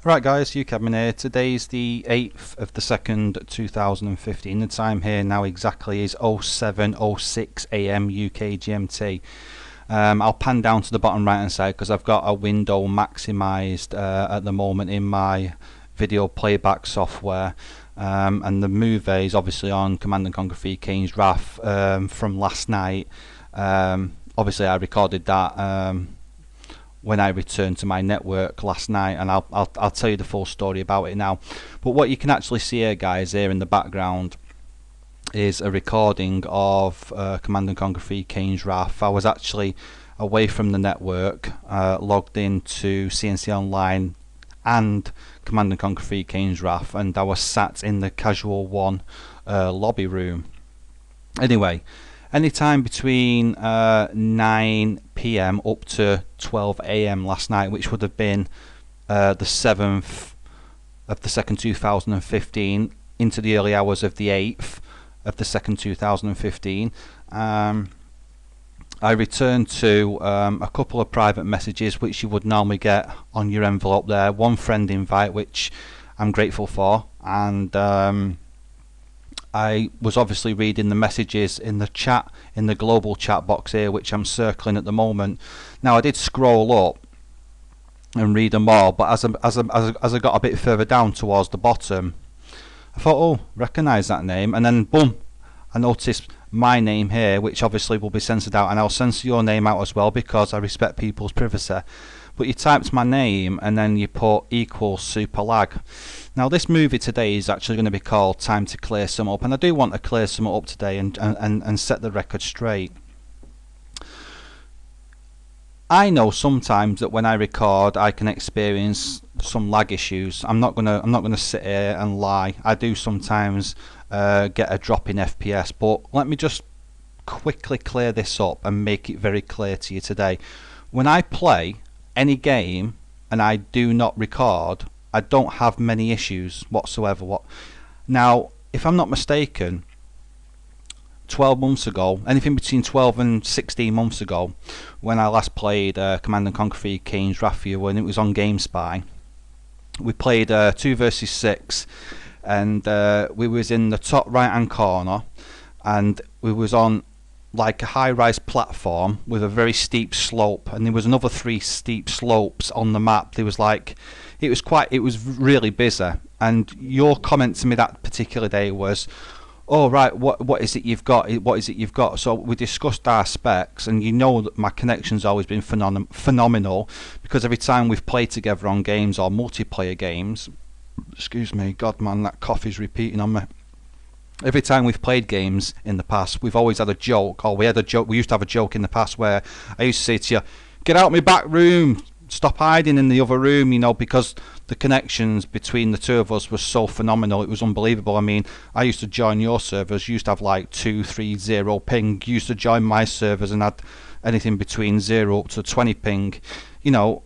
Right guys, Ukadmin here. Today's the 8th of the 2nd 2015. The time here now exactly is 07:06 AM UK GMT. I'll pan down to the bottom right hand side because I've got a window maximised at the moment in my video playback software, and the movie is obviously on Command & Conquer 3 Kane's Wrath from last night. Obviously I recorded that when I returned to my network last night, and I'll tell you the full story about it now. But what you can actually see here, guys, here in the background is a recording of Command & Conquer 3 Kane's Wrath. I was actually away from the network, logged into CNC Online and Command & Conquer 3 Kane's Wrath, and I was sat in the Casual 1 lobby room. Anyway, anytime between 9 PM up to 12 AM last night, which would have been the 7th of the 2nd 2015 into the early hours of the 8th of the 2nd 2015, I returned to a couple of private messages which you would normally get on your envelope there. One friend invite, which I'm grateful for, and I was obviously reading the messages in the chat, in the global chat box here, which I'm circling at the moment. Now I did scroll up and read them all, but as I got a bit further down towards the bottom, I thought, oh, recognise that name, and then boom, I noticed my name here, which obviously will be censored out, and I'll censor your name out as well because I respect people's privacy. But you typed my name and then you put equals super lag. Now this movie today is actually going to be called Time to Clear Some Up, and I do want to clear some up today and set the record straight. I know sometimes that when I record I can experience some lag issues. I'm not gonna sit here and lie. I do sometimes get a drop in FPS, but let me just quickly clear this up and make it very clear to you today. When I play any game and I do not record, I don't have many issues whatsoever. Now, if I'm not mistaken, 12 months ago, anything between 12 and 16 months ago, when I last played Command & Conquer 3 Kane's Wrath, when it was on GameSpy, we played 2 versus 6, and we was in the top right hand corner, and we was on like a high-rise platform with a very steep slope, and there was another 3 steep slopes on the map. There was like, it was really busy, and your comment to me that particular day was, oh right, what is it you've got, what is it you've got? So we discussed our specs, and you know that my connection's always been phenomenal, because every time we've played together on games or multiplayer games, excuse me, god man, that cough is repeating on me. Every time we've played games in the past, we've always had a joke, or we used to have a joke in the past where I used to say to you, get out my back room, stop hiding in the other room, you know, because the connections between the two of us was so phenomenal. It was unbelievable. I mean, I used to join your servers, you used to have like 230 ping, you used to join my servers and had anything between 0 up to 20 ping. You know,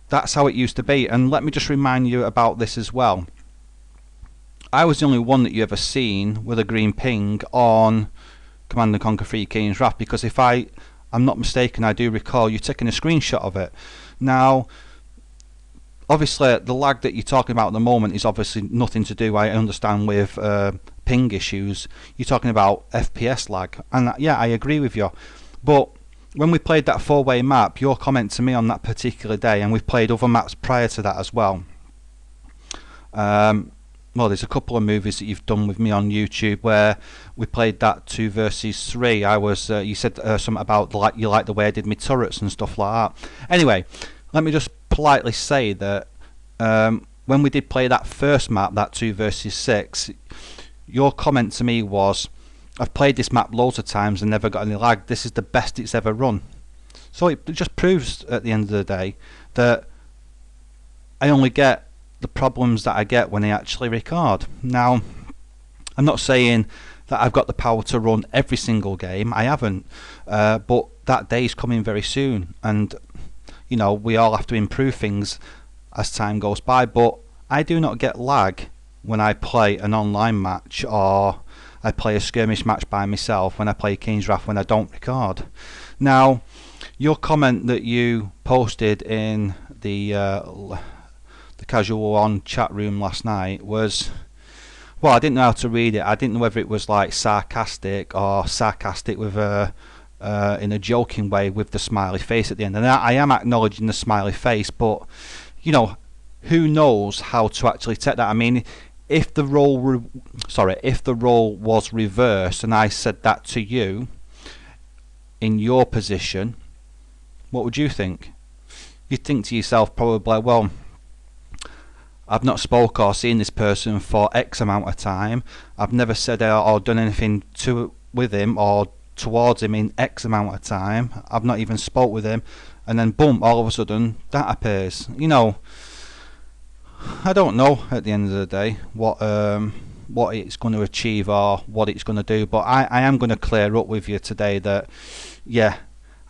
that's how it used to be. And let me just remind you about this as well. I was the only one that you ever seen with a green ping on Command & Conquer 3 Kane's Wrath, because if I'm not mistaken, I do recall you taking a screenshot of it. Now, obviously, the lag that you're talking about at the moment is obviously nothing to do, I understand, with ping issues. You're talking about FPS lag, and yeah, I agree with you. But when we played that 4-way map, your comment to me on that particular day, and we've played other maps prior to that as well. Well, there's a couple of movies that you've done with me on YouTube where we played that 2 versus 3. I was, you said something about you like the way I did my turrets and stuff like that. Anyway, let me just politely say that when we did play that first map, that 2 versus 6, your comment to me was, I've played this map loads of times and never got any lag. This is the best it's ever run. So it just proves at the end of the day that I only get the problems that I get when I actually record. Now, I'm not saying that I've got the power to run every single game. I haven't, but that day's coming very soon, and you know, we all have to improve things as time goes by. But I do not get lag when I play an online match, or I play a skirmish match by myself, when I play Kane's Wrath when I don't record. Now, your comment that you posted in the the casual one chat room last night was, well, I didn't know how to read it. I didn't know whether it was like sarcastic or sarcastic with a in a joking way with the smiley face at the end. And I am acknowledging the smiley face, but you know, who knows how to actually take that? I mean, if the role if the role was reversed and I said that to you in your position, what would you think? You'd think to yourself probably, well, I've not spoke or seen this person for X amount of time. I've never said or done anything with him or towards him in X amount of time. I've not even spoke with him, and then boom, all of a sudden that appears. You know, I don't know at the end of the day what it's going to achieve or what it's going to do, but I am going to clear up with you today that yeah,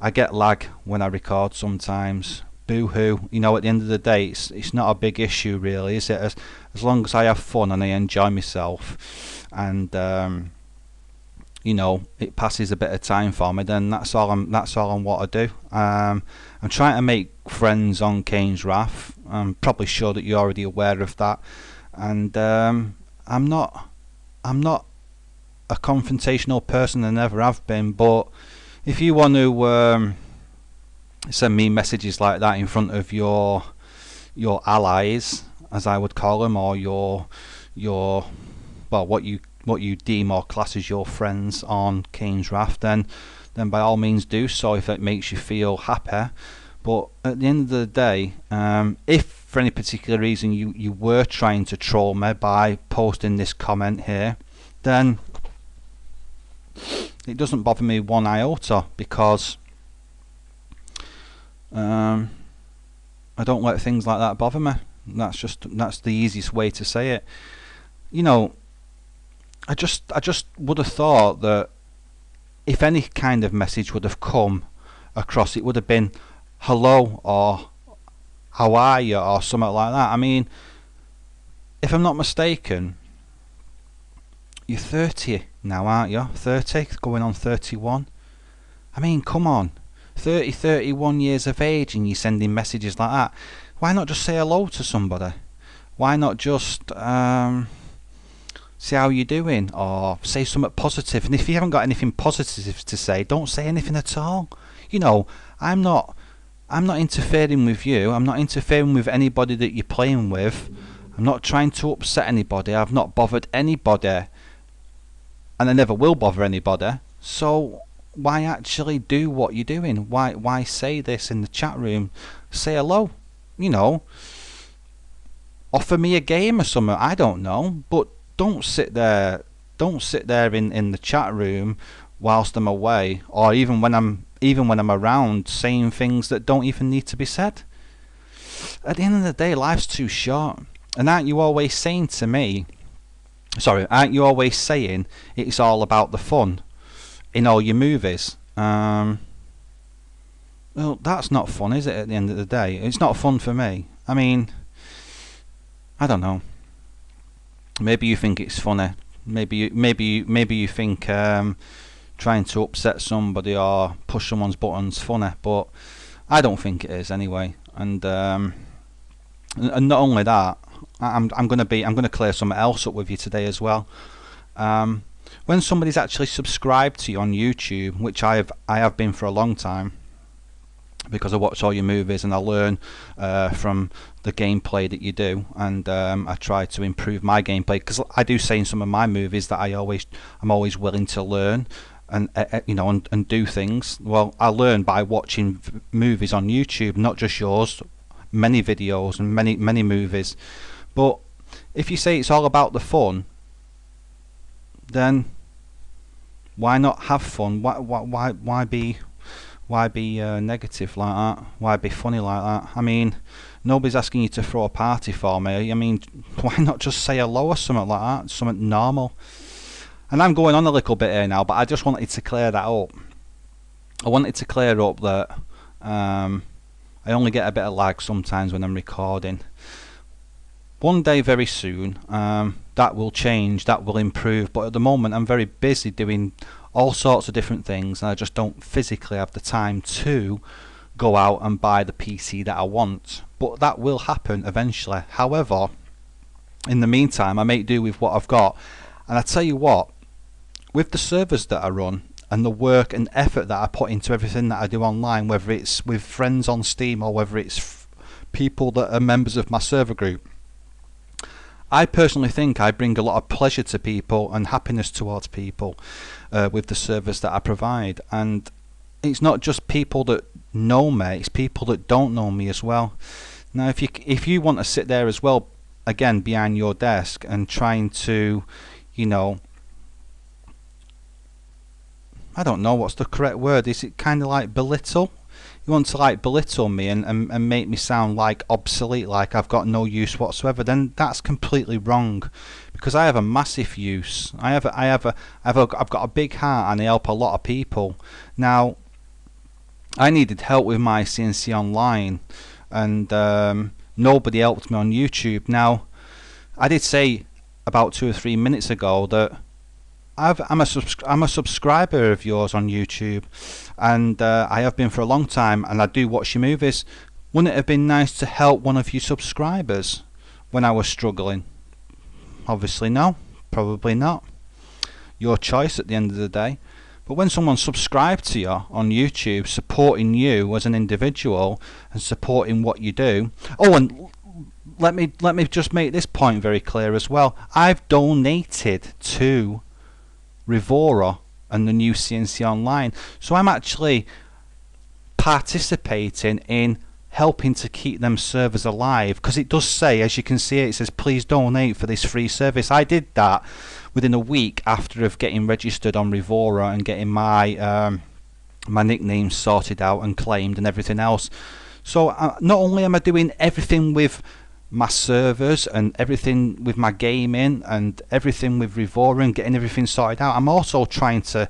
I get lag when I record sometimes. Boo hoo. You know, at the end of the day, it's not a big issue really, is it? As long as I have fun and I enjoy myself, and you know, it passes a bit of time for me, then that's all I want to do. I'm trying to make friends on Kane's Wrath. I'm probably sure that you're already aware of that, and I'm not a confrontational person. I never have been, but if you want to send me messages like that in front of your allies, as I would call them, or your well, what you deem or class as your friends on Kane's Wrath, then by all means do so if it makes you feel happy. But at the end of the day, if for any particular reason you were trying to troll me by posting this comment here, then it doesn't bother me one iota, because I don't let things like that bother me. That's the easiest way to say it. You know, I just would have thought that if any kind of message would have come across, it would have been hello or how are you or something like that. I mean, if I'm not mistaken, you're 30 now, aren't you? 30, going on 31. I mean, come on. 30, 31 years of age and you're sending messages like that. Why not just say hello to somebody? Why not just see how you're doing, or say something positive? And if you haven't got anything positive to say, don't say anything at all. You know, I'm not interfering with you. I'm not interfering with anybody that you're playing with. I'm not trying to upset anybody. I've not bothered anybody, and I never will bother anybody. So why actually do what you're doing? Why say this in the chat room? Say hello. You know, offer me a game or something. I don't know, but don't sit there in the chat room whilst I'm away, or even when I'm around, saying things that don't even need to be said. At the end of the day, life's too short. And aren't you always saying it's all about the fun in all your movies? Well, that's not fun, is it? At the end of the day, it's not fun for me. I mean, I don't know. Maybe you think it's funny. Maybe you think trying to upset somebody or push someone's buttons funny, but I don't think it is anyway. And not only that, I'm gonna clear something else up with you today as well. When somebody's actually subscribed to you on YouTube, which I have been for a long time, because I watch all your movies and I learn from the gameplay that you do, and I try to improve my gameplay, because I do say in some of my movies that I'm always willing to learn and you know, and do things. Well, I learn by watching movies on YouTube, not just yours, many videos and many movies. But if you say it's all about the fun, then why not have fun? Why be negative like that? Why be funny like that? I mean, nobody's asking you to throw a party for me. I mean, why not just say hello or something like that? Something normal. And I'm going on a little bit here now, but I just wanted to clear that up. I wanted to clear up that I only get a bit of lag sometimes when I'm recording. One day very soon that will change, that will improve, but at the moment I'm very busy doing all sorts of different things, and I just don't physically have the time to go out and buy the PC that I want. But that will happen eventually. However, in the meantime, I make do with what I've got. And I tell you what, with the servers that I run and the work and effort that I put into everything that I do online, whether it's with friends on Steam or whether it's people that are members of my server group, I personally think I bring a lot of pleasure to people and happiness towards people with the service that I provide. And it's not just people that know me, it's people that don't know me as well. Now if you want to sit there as well, again, behind your desk and trying to, you know, I don't know what's the correct word, is it kind of like belittle? You want to like belittle me and make me sound like obsolete, like I've got no use whatsoever, then that's completely wrong, because I have a massive use. I've got a big heart and I help a lot of people. Now, I needed help with my CNC Online, and nobody helped me on YouTube. Now, I did say about 2 or 3 minutes ago that I'm a subscriber of yours on YouTube, and I have been for a long time, and I do watch your movies. Wouldn't it have been nice to help one of your subscribers when I was struggling? Obviously no, probably not. Your choice at the end of the day. But when someone subscribed to you on YouTube, supporting you as an individual and supporting what you do. Oh, and let me just make this point very clear as well. I've donated to Revora and the new CNC Online, so I'm actually participating in helping to keep them servers alive, because it does say, as you can see, it says please donate for this free service. I did that within a week after of getting registered on Revora and getting my my nickname sorted out and claimed and everything else. So not only am I doing everything with my servers and everything with my gaming and everything with Revora and getting everything sorted out, I'm also trying to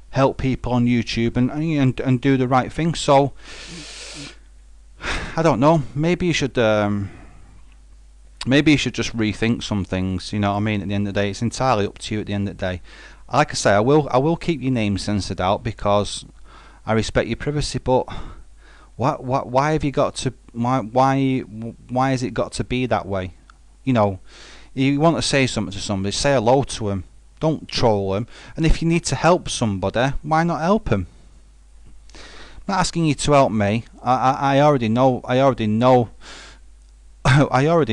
help people on YouTube and do the right thing. So I don't know, maybe you should just rethink some things, you know what I mean? At the end of the day, it's entirely up to you at the end of the day. Like I say, I will keep your name censored out because I respect your privacy, but why have you got to why has it got to be that way? You know, you want to say something to somebody, say hello to them, don't troll them, and if you need to help somebody, why not help them? I'm not asking you to help me. I already know I already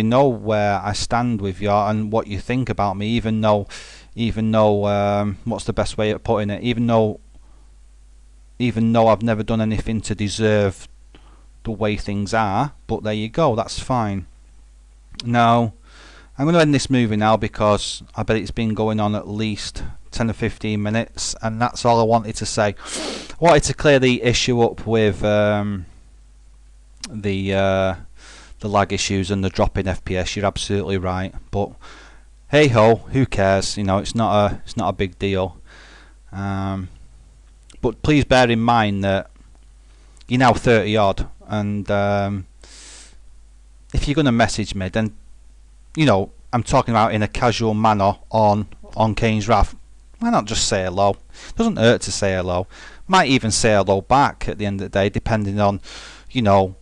know where I stand with you and what you think about me, even though what's the best way of putting it, even though I've never done anything to deserve the way things are, but there you go, that's fine. Now, I'm going to end this movie now because I bet it's been going on at least 10 or 15 minutes, and that's all I wanted to say. I wanted to clear the issue up with the lag issues and the drop in FPS. You're absolutely right, but hey ho, who cares? You know, it's not a big deal. But please bear in mind that you're now 30 odd, and if you're going to message me, then, you know, I'm talking about in a casual manner on Kane's Wrath, why not just say hello? Doesn't hurt to say hello. Might even say hello back at the end of the day, depending on, you know,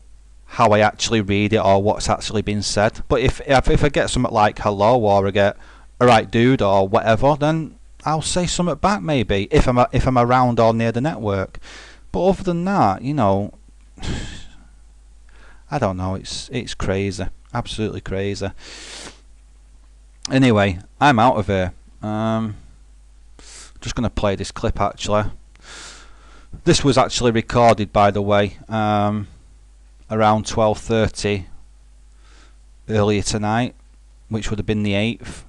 how I actually read it or what's actually been said. But if I get something like hello, or I get alright dude or whatever, then I'll say something back maybe if I'm around or near the network. But other than that, you know, I don't know, it's crazy, absolutely crazy. Anyway, I'm out of here. Just gonna play this clip actually. This was actually recorded, by the way, around 12:30 earlier tonight, which would have been the 8th.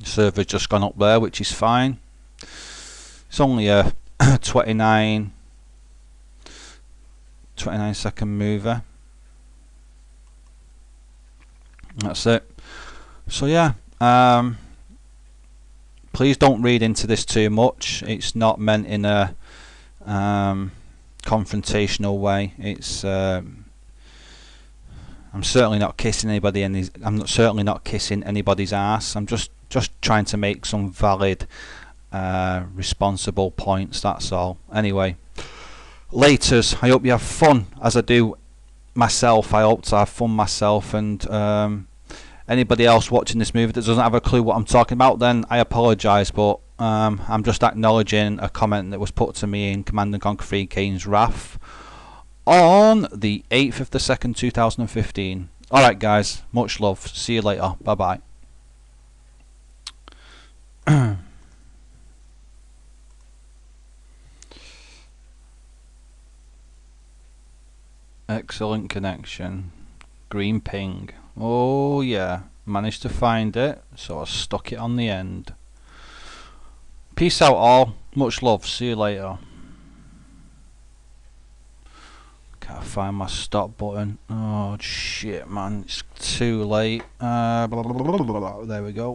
Server's just gone up there, which is fine. It's only a 29 second mover. That's it. So yeah, please don't read into this too much. It's not meant in a confrontational way. It's I'm certainly not kissing anybody, and I'm certainly not kissing anybody's ass. I'm just just trying to make some valid, responsible points, that's all. Anyway, laters, I hope you have fun as I do myself. I hope to have fun myself, and anybody else watching this movie that doesn't have a clue what I'm talking about, then I apologise, but I'm just acknowledging a comment that was put to me in Command & Conquer 3 Kane's Wrath on the 8th of the 2nd 2015. Alright guys, much love, see you later, bye bye. Excellent connection. Green ping. Oh yeah, managed to find it, so I stuck it on the end. Peace out all, much love, see you later. Can't find my stop button. Oh shit man, it's too late. There we go.